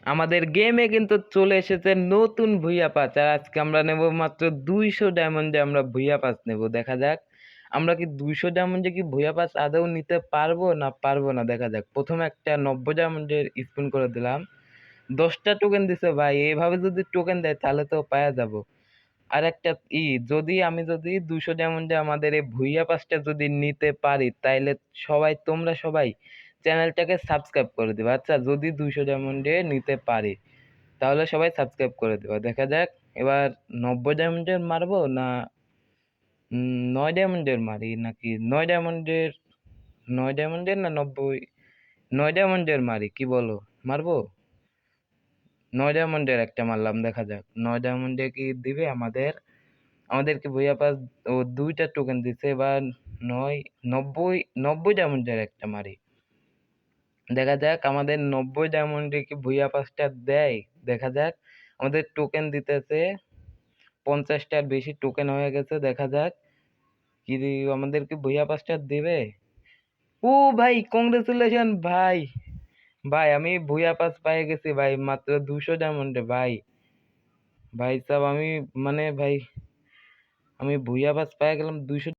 আমাদের গেমে কিন্তু চলে এসেছে নতুন ভুইয়া পাস, আর আজকে আমরা নেব মাত্র 200 ডায়মন্ডে আমরা ভুইয়া পাস নেব। দেখা যাক আমরা কি 200 ডায়মন্ডে কি ভুইয়া পাস আদৌ নিতে পারবো না পারবো না, দেখা যাক। প্রথমে একটা 90 ডায়মন্ডের স্পিন করে দিলাম, 10টা টোকেন দিছে ভাই। এইভাবে যদি টোকেন দেয় তাহলে তো পাওয়া যাব। আর একটা যদি আমি 200 ডায়মন্ডে আমাদের এই ভুইয়া পাসটা যদি নিতে পারি, তাইলে তোমরা সবাই চ্যানেলটাকে সাবস্ক্রাইব করে দিবা। আচ্ছা, যদি 200 ডায়মন্ডে নিতে পারি তাহলে সবাই সাবস্ক্রাইব করে দিবা। দেখা যাক এবার 90 ডায়মন্ডের মারবো না 9 ডায়মন্ডের মারি, নাকি 9 ডায়মন্ডের, 9 ডায়মন্ডের না 90, 9 ডায়মন্ডের মারি, কি বলো? মারবো 9 ডায়মন্ডের একটা মারলাম, দেখা যাক 9 ডায়মন্ডে কি দিবে আমাদেরকে ভুইয়া পাস। ও 2টা টোকেন দিছে, এবার 90 ডায়মন্ডের একটা মারি, দেখা যাক আমাদের 90 ডায়মন্ডে কি ভুইয়া পাসটা দেয়। দেখা যাক আমাদের টোকেন দিতেছে 50টার বেশি টোকেন হয়ে গেছে। দেখা যাক কি আমাদেরকে ভুইয়া পাসটা দেবে। ও ভাই, কংগ্রেচুলেশন ভাই। ভাই আমি ভুইয়া পাস পেয়ে গেছি ভাই, মাত্র 200 ডায়মন্ডে ভাই। ভাই সাহেব আমি, মানে ভাই, আমি ভুইয়া পাস পেয়ে গেলাম 200